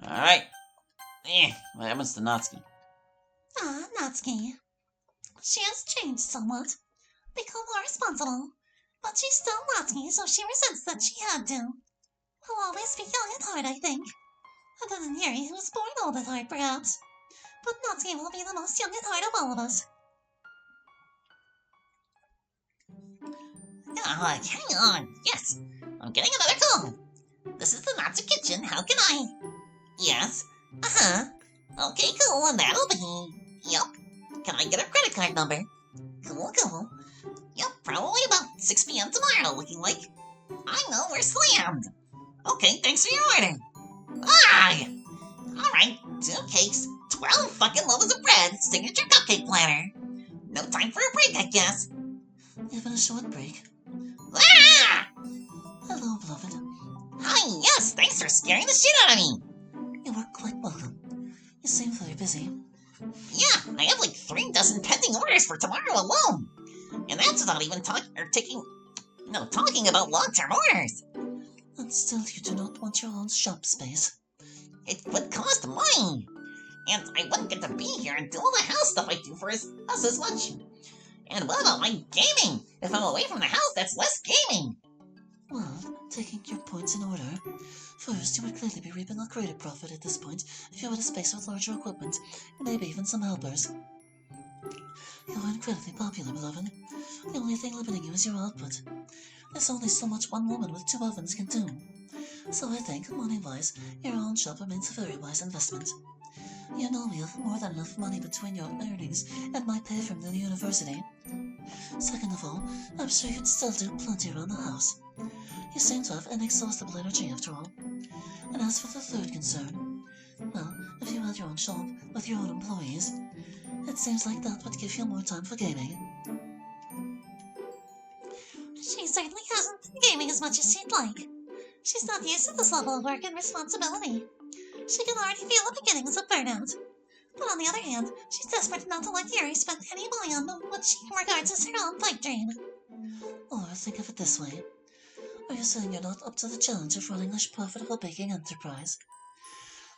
Alright. What happens to Natsuki? Natsuki. She has changed somewhat, become more responsible, but she's still Natsuki, so she resents that she had to. Will always be young at heart, I think. Other than Yuri, who was born old at heart, perhaps. But Natsuki will be the most young at heart of all of us. Hang on. Yes, I'm getting another call. This is the Natsu Kitchen. How can I? Yes. Okay, cool. And that'll be. Yep. Can I get a credit card number? Cool. Yep, probably about 6 p.m. tomorrow, looking like. I know, we're slammed. Okay, thanks for your order. Alright, 2 cakes, 12 fucking loaves of bread, signature cupcake platter. No time for a break, I guess. Even a short break. Hello, beloved. Hi, yes, thanks for scaring the shit out of me. You are quite welcome. You seem very busy. Yeah, I have like 3 dozen pending orders for tomorrow alone. And that's without even talking about long-term orders. And still you do not want your own shop space. It would cost money. And I wouldn't get to be here and do all the house stuff I do for us as much. And what about my gaming? If I'm away from the house, that's less gaming. Well, taking your points in order, first you would clearly be reaping a greater profit at this point if you had a space with larger equipment, and maybe even some helpers. You are incredibly popular, beloved. The only thing limiting you is your output. There's only so much one woman with 2 ovens can do. So I think, money-wise, your own shop remains a very wise investment. You know we have more than enough money between your earnings and my pay from the university. Second of all, I'm sure you'd still do plenty around the house. You seem to have inexhaustible energy after all. And as for the third concern, well, if you had your own shop with your own employees, it seems like that would give you more time for gaming. She certainly hasn't been gaming as much as she'd like. She's not used to this level of work and responsibility. She can already feel the beginnings of burnout. But on the other hand, she's desperate not to let Yuri spend any money on what she regards as her own pipe dream. Or think of it this way. Are you saying you're not up to the challenge of running a profitable baking enterprise?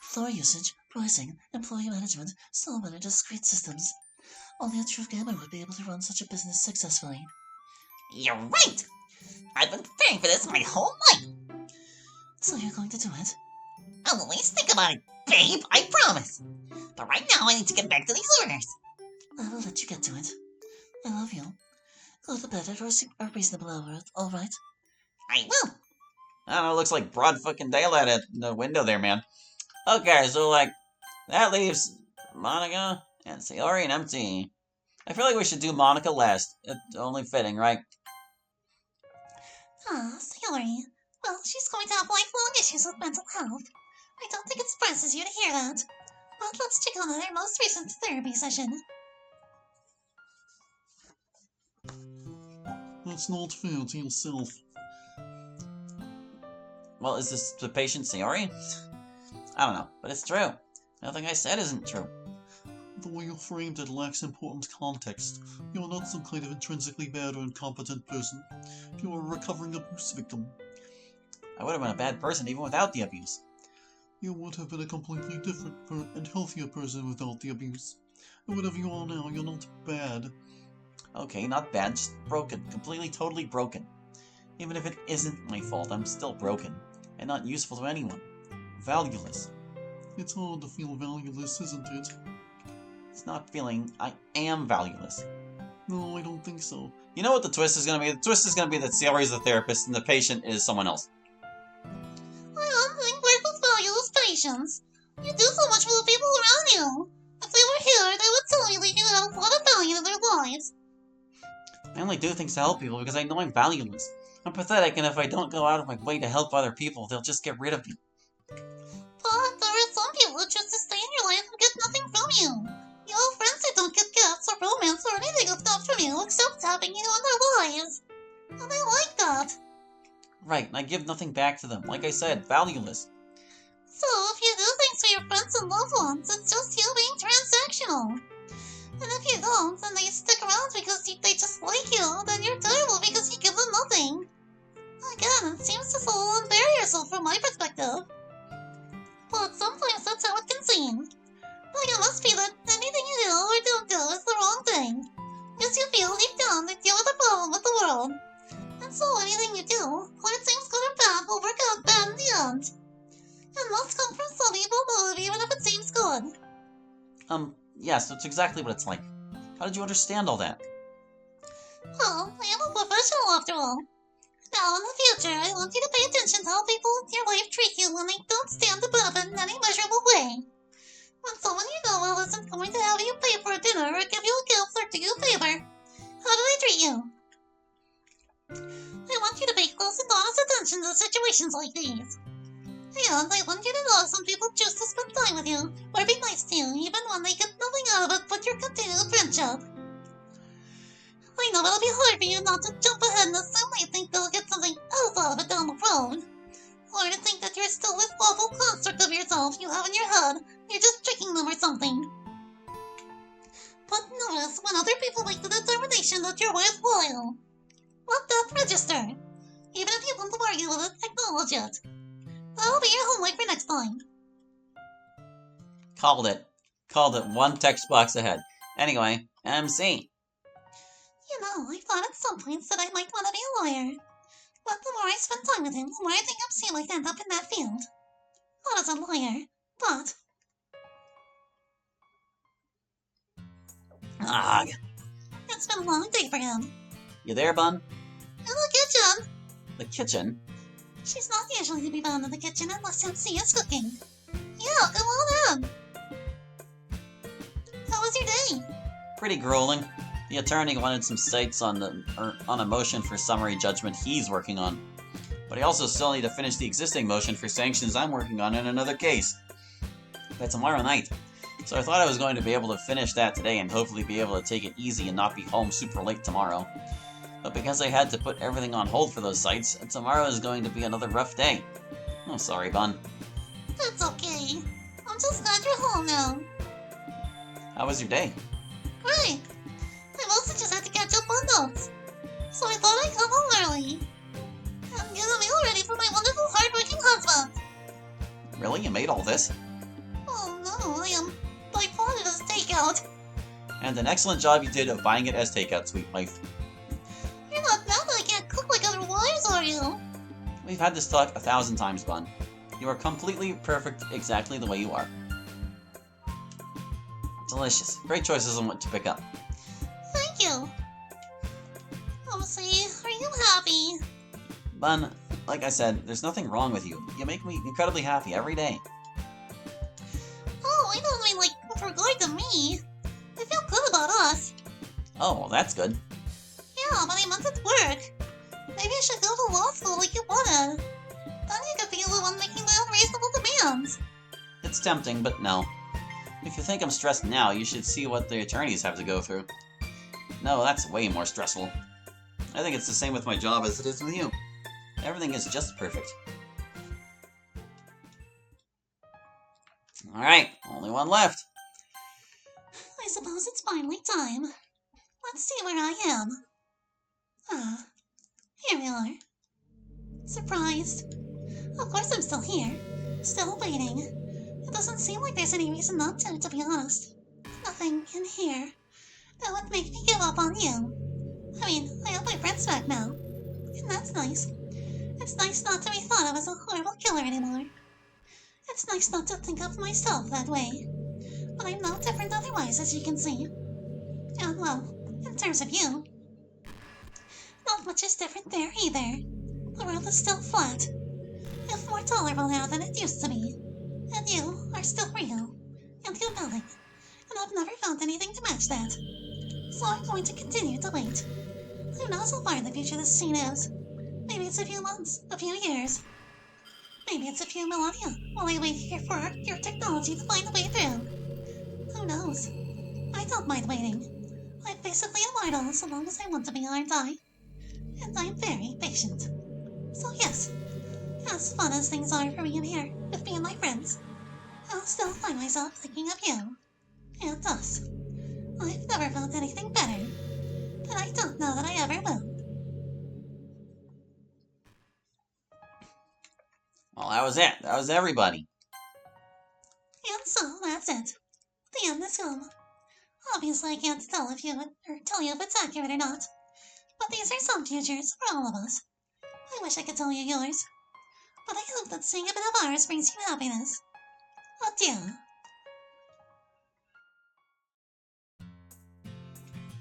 Floor usage, pricing, employee management, so many discrete systems. Only a true gamer would be able to run such a business successfully. You're right! I've been preparing for this my whole life! So you're going to do it? I'll always think about it, babe, I promise! But right now I need to get back to these orders. I will let you get to it. I love you. Go to bed at a reasonable hour, alright? I will! I don't know, it looks like broad fucking daylight at the window there, man. Okay, so, that leaves Monica and Sayori and MT. I feel like we should do Monica last. It's only fitting, right? Sayori. Well, she's going to have lifelong issues with mental health. I don't think it surprises you to hear that. But let's check on her most recent therapy session. That's not fair to yourself. Well, is this the patient Sayori? I don't know, but it's true. Nothing I said isn't true. The way you framed it lacks important context. You are not some kind of intrinsically bad or incompetent person. You are a recovering abuse victim. I would have been a bad person even without the abuse. You would have been a completely different and healthier person without the abuse. And whatever you are now, you're not bad. Okay, not bad, just broken. Completely, totally broken. Even if it isn't my fault, I'm still broken. And not useful to anyone. Valueless. It's hard to feel valueless, isn't it? It's not feeling I am valueless. No, I don't think so. You know what the twist is going to be? The twist is going to be that Sayori is the therapist and the patient is someone else. I don't think work with valueless patients. You do so much for the people around you. If they were here, they would tell you that you have a lot of value in their lives. I only do things to help people because I know I'm valueless. I'm pathetic, and if I don't go out of my way to help other people, they'll just get rid of me. But there are some people who choose to stay in your life and get nothing from you. You have friends who don't get gifts or romance or anything of that from you except having you in their lives. And they like that. Right, and I give nothing back to them. Like I said, valueless. So if you do things for your friends and loved ones, it's just you being transactional. And if you don't, and they stick around because they just like you, then you're terrible because you give them nothing. Again, it seems just a little unfair yourself from my perspective. But sometimes that's how it can seem. Like it must be that anything you do or don't do is the wrong thing. Yes, you feel deep down that you're the problem with the world. And so anything you do, whether it seems good or bad, will work out bad in the end. And must come from some evil motive even if it seems good. Yes, that's exactly what it's like. How did you understand all that? Well, I am a professional after all. Now, in the future, I want you to pay attention to how people in your life treat you when they don't stand to benefit in any measurable way. When someone you know well isn't going to have you pay for a dinner or give you a gift or do you a favor, how do they treat you? I want you to pay close and honest attention to situations like these. And I want you to know some people choose to spend time with you or be nice to you even when they get nothing out of it but your continued friendship. I know it'll be hard for you not to jump ahead and assume they think they'll get something else out of it down the road. Or to think that you're still this awful construct of yourself you have in your head. You're just tricking them or something. But notice when other people make the determination that you're worthwhile. Let that register. Even if you want to argue with it, acknowledge it. That'll be your homework for next time. Called it. Called it one text box ahead. Anyway, MC. You know, I thought at some points that I might want to be a lawyer. But the more I spend time with him, the more I think MC might end up in that field. Not as a lawyer, but... Ah, It's been a long day for him. you there, Bun? In the kitchen! The kitchen? She's not usually to be found in the kitchen unless MC is cooking. Yeah, come on in! How was your day? Pretty grueling. The attorney wanted some cites on a motion for summary judgment he's working on. But I also still need to finish the existing motion for sanctions I'm working on in another case. That's tomorrow night. So I thought I was going to be able to finish that today and hopefully be able to take it easy and not be home super late tomorrow. But because I had to put everything on hold for those sites, tomorrow is going to be another rough day. Oh, sorry, Bun. That's okay. I'm just glad you're home now. How was your day? Great. I mostly just had to catch up on notes. So I thought I'd come home early. And get a meal ready for my wonderful hard-working husband. Really? You made all this? Oh no, I bought it as takeout. And an excellent job you did of buying it as takeout, sweet wife. You're not mad that I can't cook like other wives, are you? We've had this talk 1,000 times, Bun. You are completely perfect exactly the way you are. Delicious. Great choices on what to pick up. Thank you. See, are you happy? Bun, like I said, there's nothing wrong with you. You make me incredibly happy every day. Oh, I don't mean like with regard to me. I feel good about us. Oh, well, that's good. Yeah, but I meant at work. Maybe I should go to law school like you wanted. Then you could be the one making the unreasonable demands. It's tempting, but no. If you think I'm stressed now, you should see what the attorneys have to go through. No, that's way more stressful. I think it's the same with my job as it is with you. Everything is just perfect. Alright, only one left. I suppose it's finally time. Let's see where I am. Ah, here we are. Surprised. Of course I'm still here. Still waiting. It doesn't seem like there's any reason not to be honest. Nothing in here that would make me give up on you. I mean, I have my friends back now. And that's nice. It's nice not to be thought of as a horrible killer anymore. It's nice not to think of myself that way. But I'm no different otherwise, as you can see. And, well, in terms of you, not much is different there either. The world is still flat, if more tolerable now than it used to be. And you are still real, and compelling. And I've never found anything to match that. So I'm going to continue to wait. Who knows how far in the future this scene is? Maybe it's a few months, a few years. Maybe it's a few millennia while I wait here for your technology to find a way through. Who knows? I don't mind waiting. I'm basically immortal so long as I want to be, aren't I? And I'm very patient. So yes, as fun as things are for me in here with me and my friends, I'll still find myself thinking of you and us. I've never felt anything better, and I don't know that I ever will. Well, that was it. That was everybody. So, that's it. The end is come. Obviously, I can't tell you if it's accurate or not. But these are some futures for all of us. I wish I could tell you yours. But I hope that seeing a bit of ours brings you happiness. Adieu.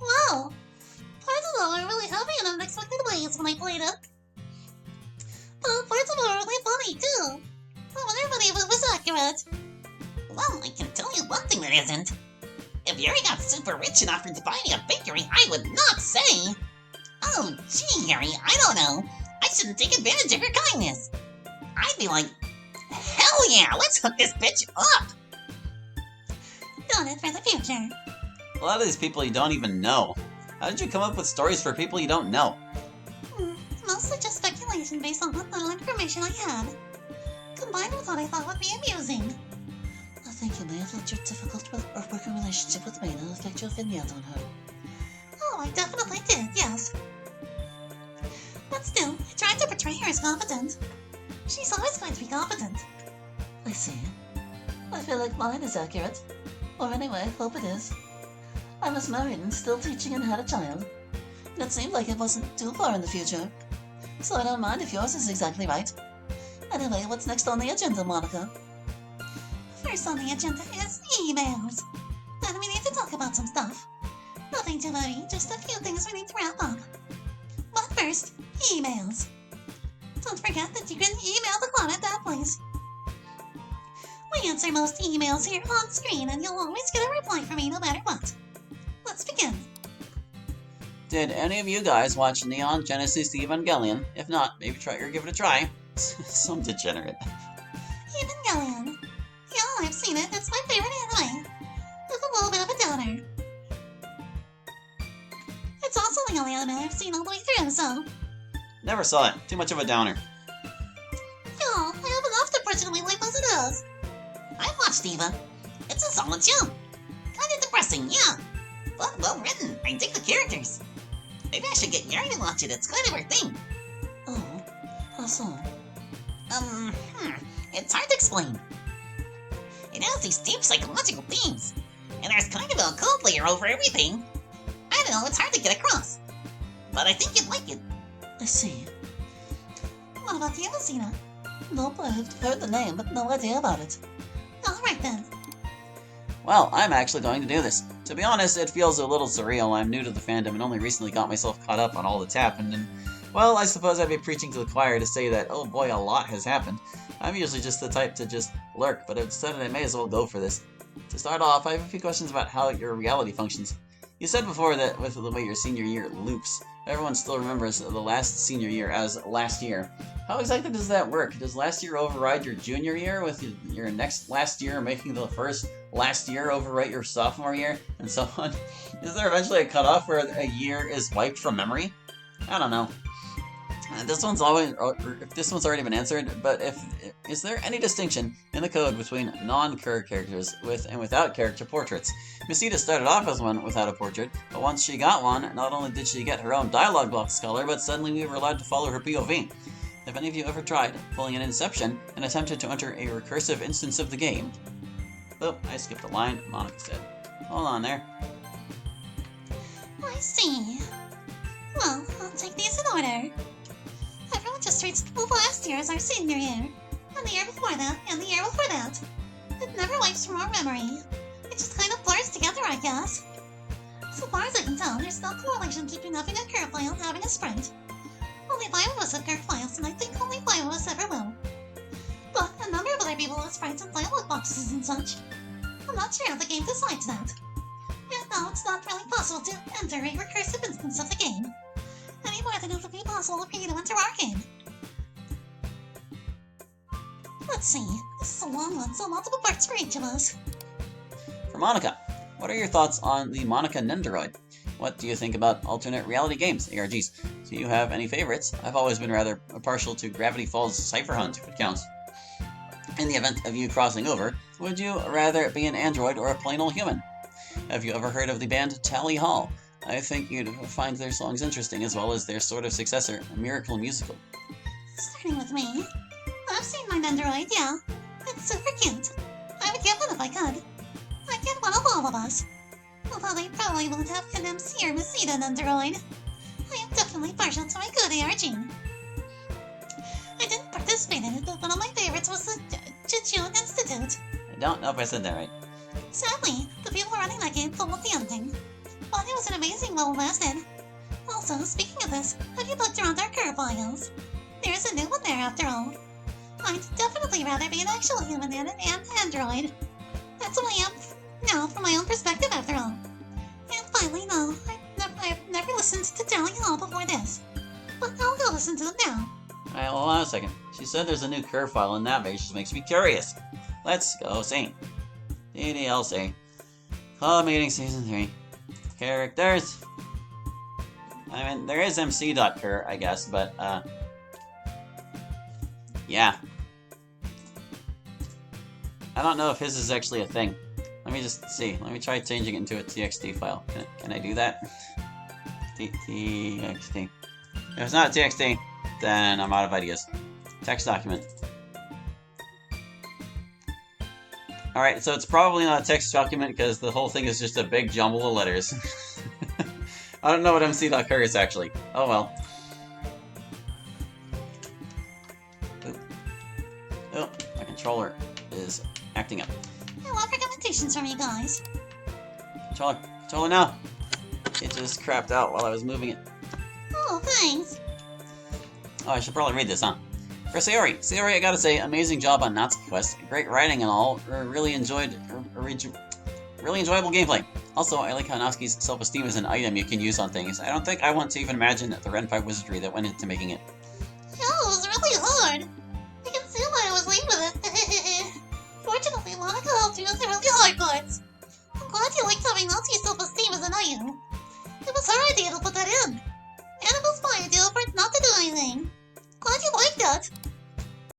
Wow! Parts of all were really happy in unexpected ways when I played it. But parts of it were really funny, too. I wonder if any of it was accurate. Well, I can tell you one thing that isn't. If Yuri got super rich and offered to buy me a bakery, I would not say, "Oh, gee, Yuri, I don't know. I shouldn't take advantage of your kindness." I'd be like, "Hell yeah, let's hook this bitch up." Got it for the future. A lot of these people you don't even know. How did you come up with stories for people you don't know? Mostly just speculation based on what little information I had, combined with what I thought would be amusing. I think you may have let your difficult or working relationship with Mina affect your vignette on her. Oh, I definitely did, yes. But still, I tried to portray her as competent. She's always going to be competent. I see. I feel like mine is accurate. Or anyway, hope it is. I was married and still teaching and had a child. And it seemed like it wasn't too far in the future. So I don't mind if yours is exactly right. Anyway, what's next on the agenda, Monica? First on the agenda is emails. Then we need to talk about some stuff. Nothing too heavy, just a few things we need to wrap up. But first, emails. Don't forget that you can email the club at that place. We answer most emails here on screen, and you'll always get a reply from me no matter what. Let's begin. Did any of you guys watch Neon Genesis Evangelion? If not, maybe give it a try. Some degenerate. Evangelion. Yeah, I've seen it. It's my favorite anime. With a little bit of a downer. It's also the only anime I've seen all the way through, so... Never saw it. Too much of a downer. Yeah, I have enough to personally life as it is. I watched Eva. It's a solid show. Kinda depressing, yeah. But well written. I dig the characters. Maybe I should get Yuri to watch it. It's kind of her thing. Oh, how so? It's hard to explain. It has these deep psychological themes, and there's kind of a cult layer over everything. I don't know, it's hard to get across. But I think you'd like it. I see. What about you, Lucina? Nope, I've heard the name, but no idea about it. Alright then. Well, I'm actually going to do this. To be honest, it feels a little surreal. I'm new to the fandom and only recently got myself caught up on all that's happened, and, well, I suppose I'd be preaching to the choir to say that, oh boy, a lot has happened. I'm usually just the type to just lurk, but I've decided I may as well go for this. To start off, I have a few questions about how your reality functions. You said before that with the way your senior year loops, everyone still remembers the last senior year as last year. How exactly does that work? Does last year override your junior year, with your next last year making the first last year overwrite your sophomore year, and so on? Is there eventually a cutoff where a year is wiped from memory? I don't know. This one's already been answered, but is there any distinction in the code between non-character characters with and without character portraits? Misita started off as one without a portrait, but once she got one, not only did she get her own dialogue box color, but suddenly we were allowed to follow her POV. Have any of you ever tried pulling an Inception and attempted to enter a recursive instance of the game? Oh, I skipped a line. Monica said. Hold on there. I see. Well, I'll take these in order. Everyone just treats the last year as our senior year, and the year before that, and the year before that. It never wipes from our memory. It just kind of blurs together, I guess. So far as I can tell, there's no correlation between having a curve file and having a sprint. Only 5 of us have curve files, and I think only 5 of us ever will. But a number of other people have sprites and dialogue boxes and such. I'm not sure how the game decides that. And no, it's not really possible to enter a recursive instance of the game. Any more than it would be possible for you to enter our game. Let's see, this is a long one, so multiple parts for each of us. For Monica, what are your thoughts on the Monica Nendoroid? What do you think about alternate reality games, ARGs? Do you have any favorites? I've always been rather partial to Gravity Falls Cypher Hunt, if it counts. In the event of you crossing over, would you rather be an android or a plain old human? Have you ever heard of the band Tally Hall? I think you'd find their songs interesting, as well as their sort of successor, Miracle Musical. Starting with me, I've seen my Nendoroid, yeah. It's super cute. I would give would if I could. I'd get one of all of us. Although they probably won't have an MC or Miss Eden android. I am definitely partial to a good ARG. I didn't participate in it, but one of my favorites was the Jejun Institute. I don't know if I said that right. Sadly, the people running that game told the ending. But it was an amazing while it lasted. Also, speaking of this, have you looked around our curve files? There's a new one there after all. I'd definitely rather be an actual human than an android. That's who I am now from my own perspective after all. And finally, no, I've never listened to Telling All before this. But I'll go listen to them now. Alright, hold on a second. She said there's a new curve file in that just makes me curious. Let's go see. DDLC. Club Meeting Season 3. Characters. I mean, there is MC.cur, I guess, but, yeah. I don't know if his is actually a thing. Let me just see. Let me try changing it into a TXT file. Can I do that? TXT. If it's not a TXT, then I'm out of ideas. Text document. Alright, so it's probably not a text document because the whole thing is just a big jumble of letters. I don't know what MC.cur is actually. Oh well. Oop. Oh, my controller is acting up. I love recommendations from you guys. Controller now! It just crapped out while I was moving it. Oh, thanks. Oh, I should probably read this, huh? For Sayori, I gotta say, amazing job on Natsuki Quest. Great writing and all. Really enjoyable gameplay. Also, I like how Natsuki's self-esteem is an item you can use on things. I don't think I want to even imagine the Renpai wizardry that went into making it. Yeah, it was really hard. I can see why I was late with it. Fortunately, Monica helped you with the really hard parts. I'm glad you liked having Natsuki's self-esteem as an item. It was her idea to put that in. And it was my idea for it not to do anything. Glad you liked that.